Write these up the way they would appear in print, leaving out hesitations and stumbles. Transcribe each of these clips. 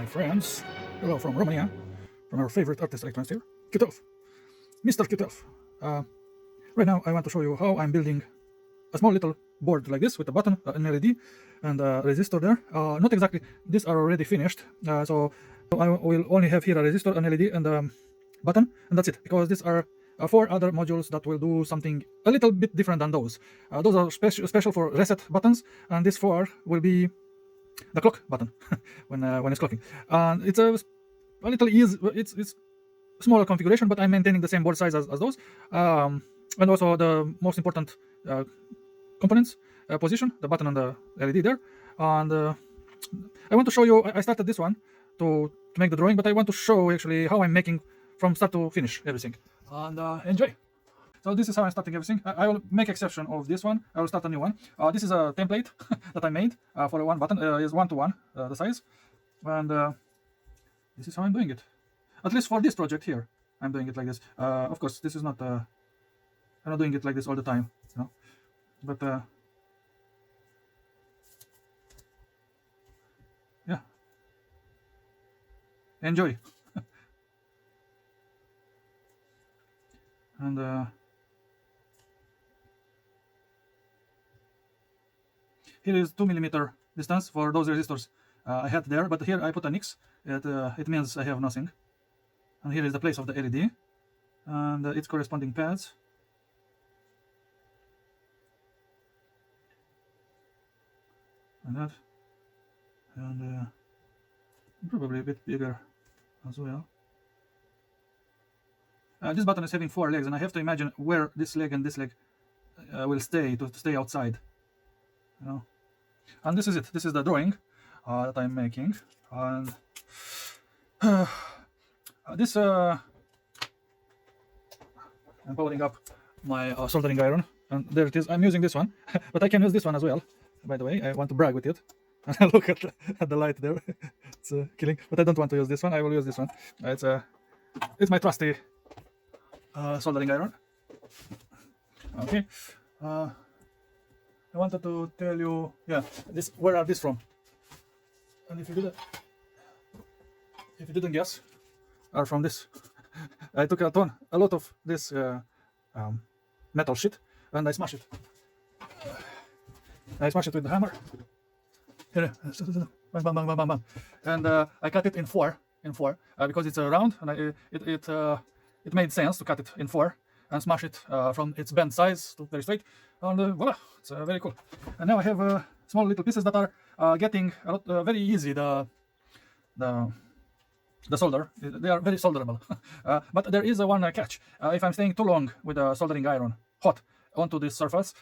my friends. Hello from Romania, from our favorite artist electronics here, Kitov, Mr. Kitov. Right now I want to show you how I'm building a small little board like this with a button, an LED, and a resistor there. Not exactly, these are already finished, so I will only have here a resistor, an LED, and a button, and that's it, because these are 4 other modules that will do something a little bit different than those. Those are special for reset buttons, and these 4 will be the clock button when it's clocking. And it's a little easy. It's smaller configuration, but I'm maintaining the same board size as those. And also the most important components position, the button and the LED there. And I want to show you. I started this one to make the drawing, but I want to show actually how I'm making from start to finish everything. And enjoy. So this is how I'm starting everything. I will make exception of this one. I will start a new one. This is a template that I made for one button. Is 1:1 the size, and this is how I'm doing it. At least for this project here, I'm doing it like this. Of course, this is not. I'm not doing it like this all the time, you know. But yeah, enjoy. And here is 2mm distance for those resistors I had there, but here I put an X. It means I have nothing. And here is the place of the LED and its corresponding pads. And that, and probably a bit bigger as well. This button is having 4 legs, and I have to imagine where this leg and this leg will stay to stay outside. You know. And this is it. This is the drawing that I'm making. And this I'm powering up my soldering iron, and there it is. I'm using this one, but I can use this one as well. By the way, I want to brag with it. Look at the light there. It's killing. But I don't want to use this one. I will use this one. It's my trusty soldering iron. Okay. I wanted to tell you, yeah, this. Where are these from? And if you didn't guess, are from this. I took a lot of this metal sheet, and I smash it. I smash it with the hammer. Here, bang, bang, bang, bang, bang, bang. And I cut it in four, because it's round, and it made sense to cut it in 4 and smash it from its bent size to very straight, and voila, it's very cool. And now I have small little pieces that are getting a lot, very easy. The solder, they are very solderable. But there is one catch. If I'm staying too long with the soldering iron hot onto this surface,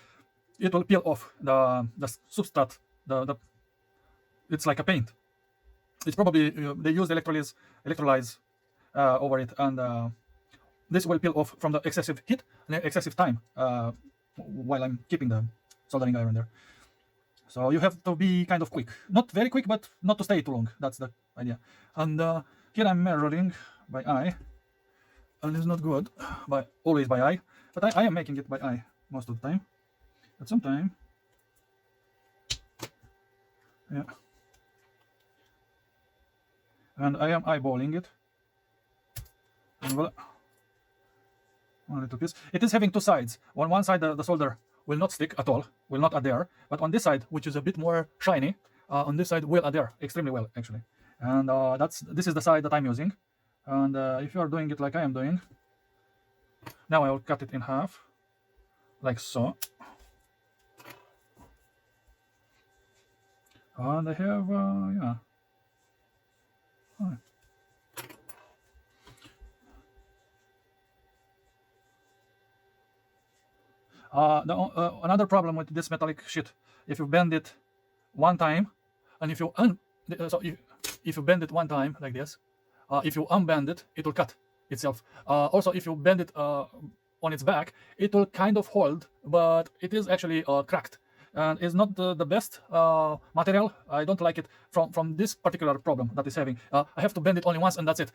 it will peel off the substrate. It's like a paint. It's probably they use electrolyze over it, and this will peel off from the excessive heat and excessive time while I'm keeping the soldering iron there. So you have to be kind of quick, not very quick, but not to stay too long. That's the idea. And here I'm measuring by eye, and it's not good, but always by eye. But I am making it by eye most of the time. But sometimes, yeah. And I am eyeballing it. And voila. One little piece. It is having 2 sides. On one side, the solder will not stick at all, will not adhere. But on this side, which is a bit more shiny, on this side will adhere extremely well, actually. And this is the side that I'm using. And if you are doing it like I am doing, now I will cut it in half, like so. And I have, yeah. All right. Another problem with this metallic sheet, if you bend it one time, and if you bend it one time like this, if you unbend it, it will cut itself. Also, if you bend it on its back, it will kind of hold, but it is actually cracked, and is not the best material. I don't like it from this particular problem that is having. I have to bend it only once, and that's it.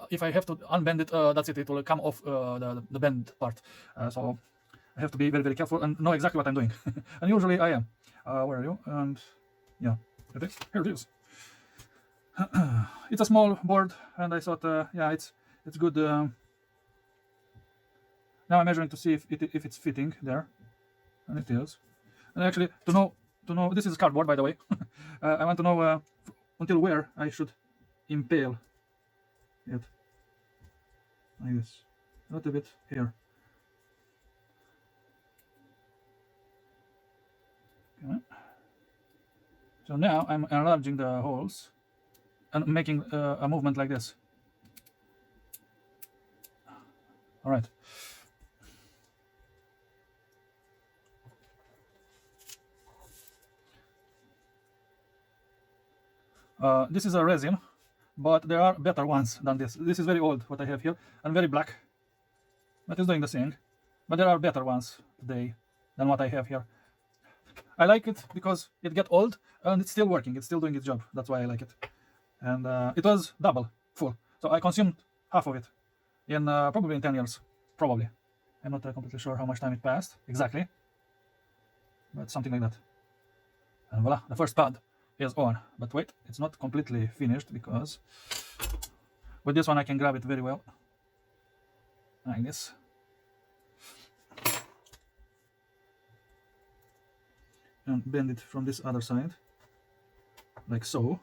If I have to unbend it, that's it. It will come off the bend part. So I have to be very, very careful and know exactly what I'm doing. And usually I am. Where are you? And yeah, here it is. it's a small board, and I thought, yeah, it's good. Now I'm measuring to see if it's fitting there, and it is. And actually, to know this is cardboard, by the way. I want to know until where I should impale it, like this, a little bit here. Okay. So now I'm enlarging the holes and making a movement like this. All right. This is a resin, but there are better ones than this. This is very old, what I have here, and very black. That is doing the thing, but there are better ones today than what I have here. I like it because it get old and it's still working. It's still doing its job. That's why I like it. And it was double full, so I consumed half of it in probably in 10 years. Probably. I'm not completely sure how much time it passed exactly, but something like that. And voila, the first pad is on. But wait, it's not completely finished because with this one I can grab it very well, like this. And bend it from this other side, like so.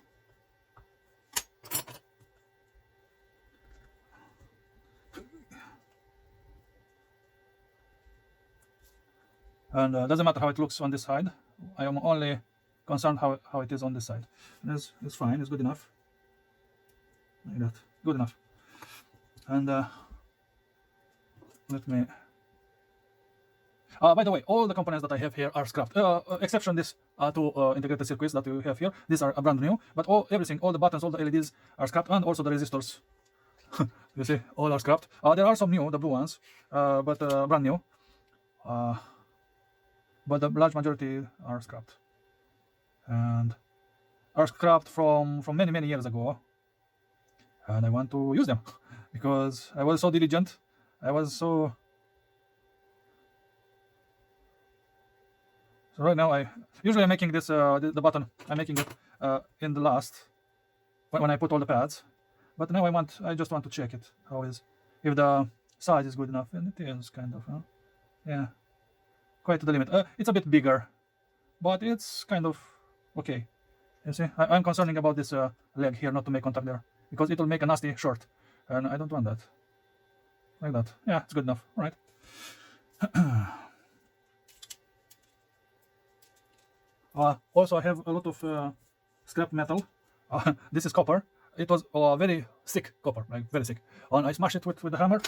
And doesn't matter how it looks on this side. I am only concerned how it is on this side. And it's fine. It's good enough. Like that. Good enough. And let me. By the way, all the components that I have here are scrapped. Exception this two integrated circuits that we have here. These are brand new. But everything, all the buttons, all the LEDs are scrapped, and also the resistors. You see, all are scrapped. There are some new, the blue ones, but brand new. But the large majority are scrapped, and are scrapped from many years ago, and I want to use them because I was so diligent. I was so right now I usually I'm making this the button I'm making it in the last when I put all the pads, but now I just want to check it how is if the size is good enough, and it is kind of yeah, quite to the limit. It's a bit bigger, but it's kind of okay. You see, I'm concerning about this leg here, not to make contact there, because it will make a nasty short, and I don't want that. Like that. Yeah, it's good enough. All right. Also, I have a lot of scrap metal. This is copper. It was very thick copper, like very thick. And I smash it with the hammer.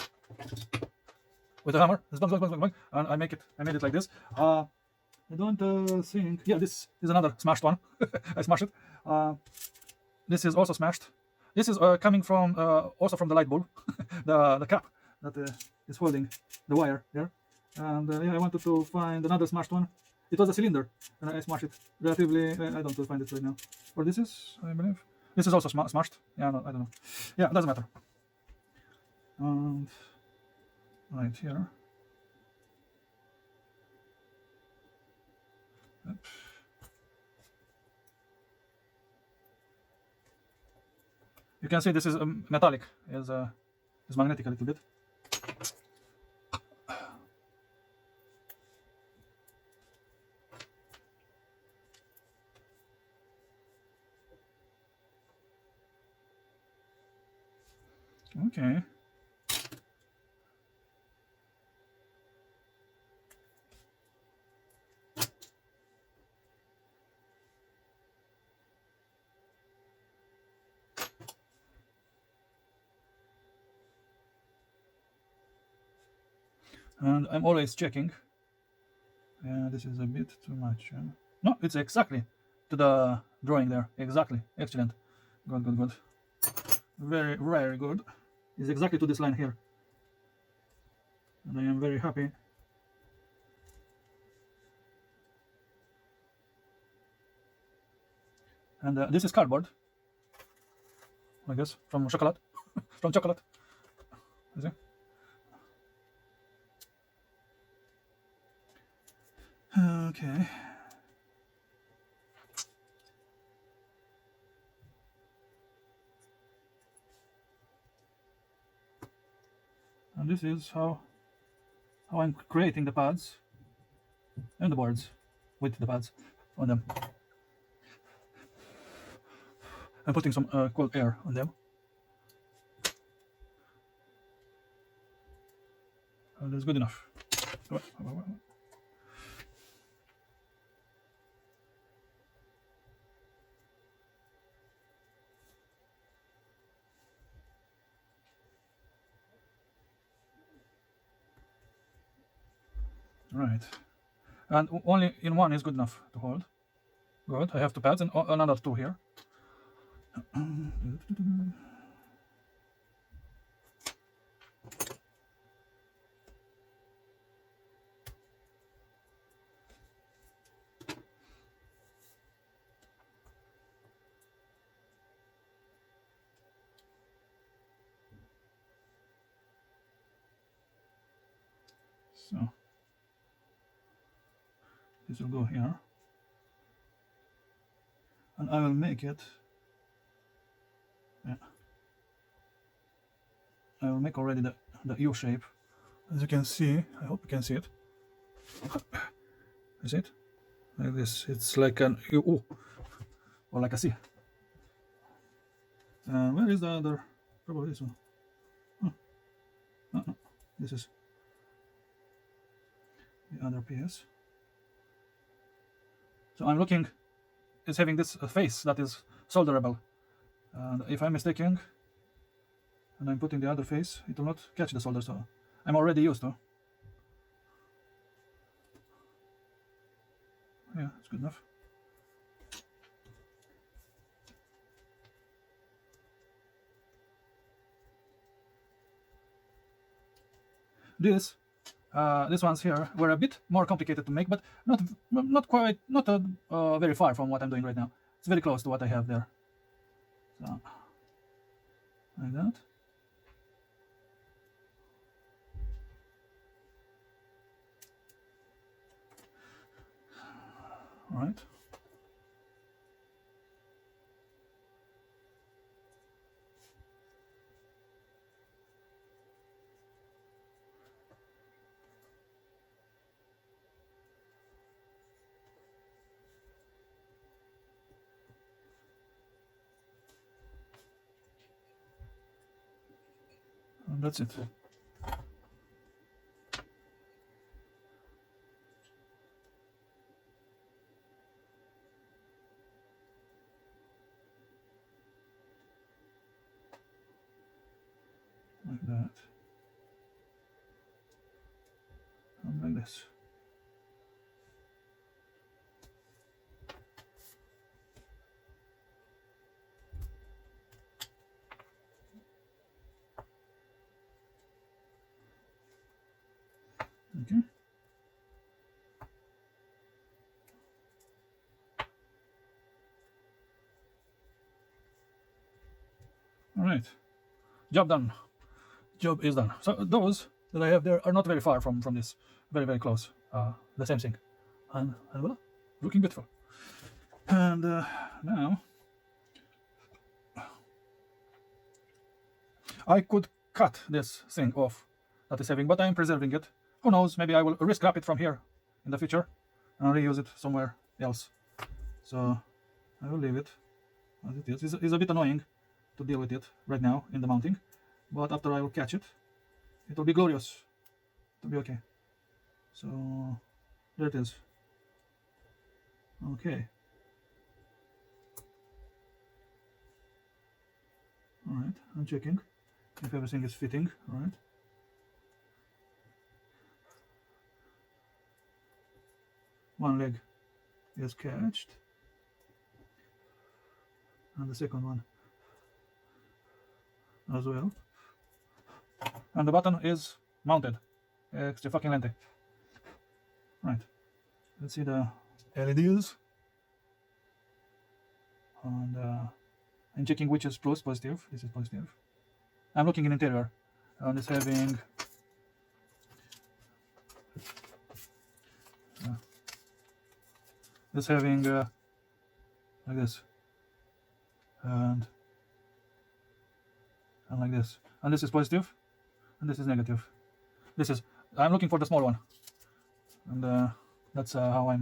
With the hammer, bang, bang, bang, bang, bang, and I made it like this. I don't think. Yeah, this is another smashed one. I smashed it. This is also smashed. This is coming from also from the light bulb, the cap that is holding the wire there. And yeah, I wanted to find another smashed one. It was a cylinder, and I smashed it relatively. I don't find it right now. Or this is, I believe, this is also smashed. Yeah, no, I don't know. Yeah, it doesn't matter. And right here. Yep. You can see this is metallic, is magnetic a little bit. Okay. And I'm always checking. Yeah, this is a bit too much. No, it's exactly to the drawing there. Exactly. Excellent. Good, good, good. Very, very good. It's exactly to this line here. And I am very happy. And this is cardboard, I guess, from chocolate. From chocolate. You see? Okay. And this is how I'm creating the pads and the boards with the pads on them. I'm putting some cold air on them. And that's good enough. Right. And only in one is good enough to hold. Good. I have two pads and another two here. So this will go here, and I will make it. Yeah, I will make already the U shape. As you can see, I hope you can see it. Is it like this? It's like an U, or like a C. Where is the other? Probably this one. No, this is the other piece. So I'm looking, it's having this face that is solderable. And if I'm mistaken, and I'm putting the other face, it will not catch the solder, so I'm already used to. Yeah, it's good enough. These ones here were a bit more complicated to make, but not quite, not very far from what I'm doing right now. It's very close to what I have there. So, like that. All right. And that's it. Like that. And like this. Okay. All right. Job done. Job is done. So those that I have there are not very far from this. Very, very close. The same thing. And voila, looking beautiful. And now I could cut this thing off that is having, but I'm preserving it. Who knows, maybe I will re-scrap it from here in the future and reuse it somewhere else. So I will leave it as it is. It's a bit annoying to deal with it right now in the mounting, but after I will catch it, it will be glorious. It will be okay. So there it is. Okay. All right, I'm checking if everything is fitting. All right. One leg is catched, and the second one as well. And the button is mounted. Extra fucking lente. Right. Let's see the LEDs. And I'm checking which is positive. This is positive. I'm looking in interior. And it's having like this, and like this, and this is positive, and this is negative. I'm looking for the small one, and that's how I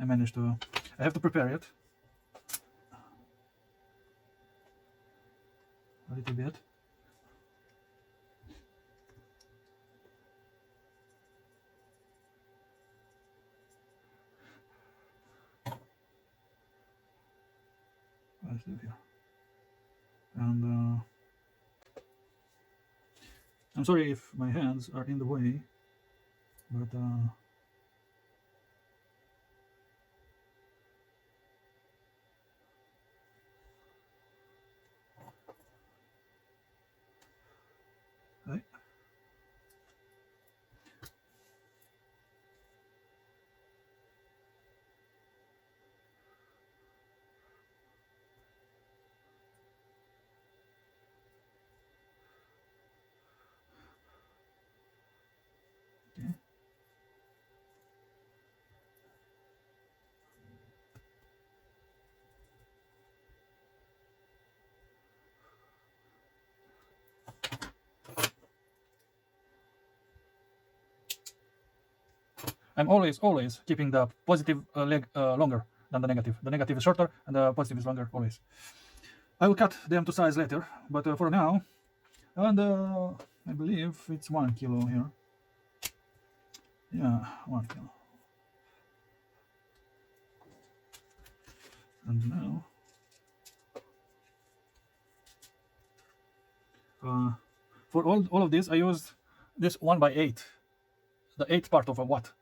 managed to. I have to prepare it a little bit. Let's do here. And I'm sorry if my hands are in the way, but right. Okay. I'm always keeping the positive leg longer than the negative. The negative is shorter and the positive is longer always. I will cut them to size later, but for now, and I believe it's 1 kilo here. Yeah, 1 kilo. And now, for all of this, I used this 1/8, the 8th part of a watt.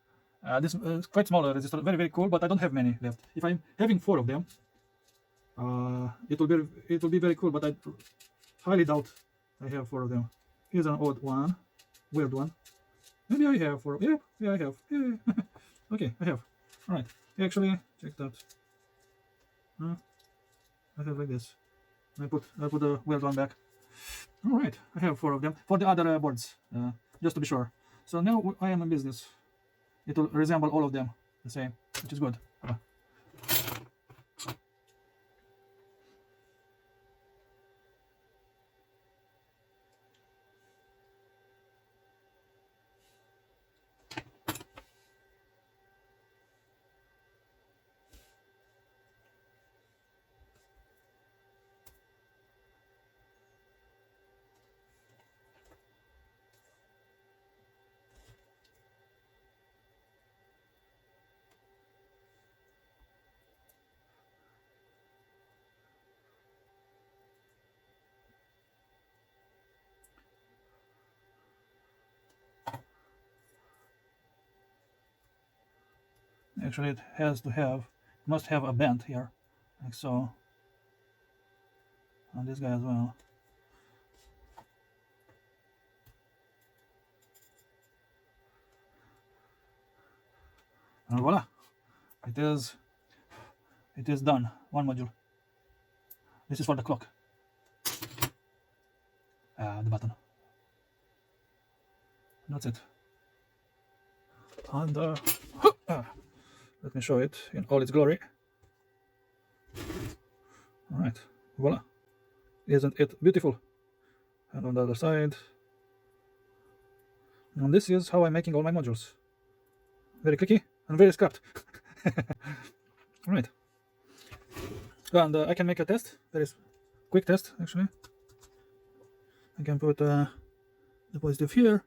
This is quite small resistor, very cool, but I don't have many left. If I'm having 4 of them, it will be very cool, but I highly doubt I have 4 of them. Here's an odd one, weird one. Maybe I have 4. Yeah, I have. Yeah. Okay, I have. All right. Actually, check that. I have like this. I put the weird one back. All right, I have 4 of them for the other boards, just to be sure. So now I am in business. It will resemble all of them the same, which is good. Actually, it must have a bend here, like so. And this guy as well. And voila, it is done. 1 module. This is for the clock. The button. That's it. And let me show it in all its glory. All right, voila. Isn't it beautiful? And on the other side. And this is how I'm making all my modules. Very clicky and very scrapped. All right. And I can make a test. There is quick test actually. I can put the positive here,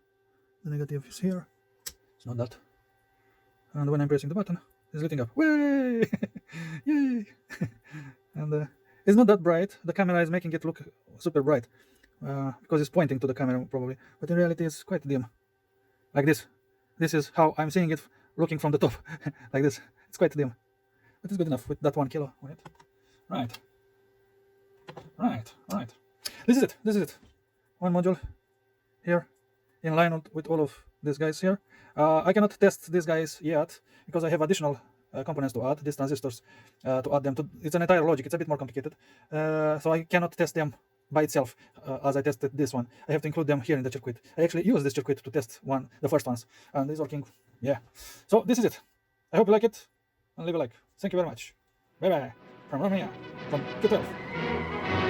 the negative is here. It's not that. And when I'm pressing the button, it's lighting up. Way! Yay! And it's not that bright. The camera is making it look super bright because it's pointing to the camera probably. But in reality, it's quite dim. Like this. This is how I'm seeing it looking from the top. Like this. It's quite dim. But it's good enough with that 1 kilo on it. Right. All right. This is it. 1 module here in line with all of these guys here. I cannot test these guys yet because I have additional components to add, these transistors, to add them to. It's an entire logic. It's a bit more complicated. So I cannot test them by itself as I tested this one. I have to include them here in the circuit. I actually use this circuit to test the first ones, and it's working. Yeah. So this is it. I hope you like it, and leave a like. Thank you very much. Bye bye from Romania, from Q12.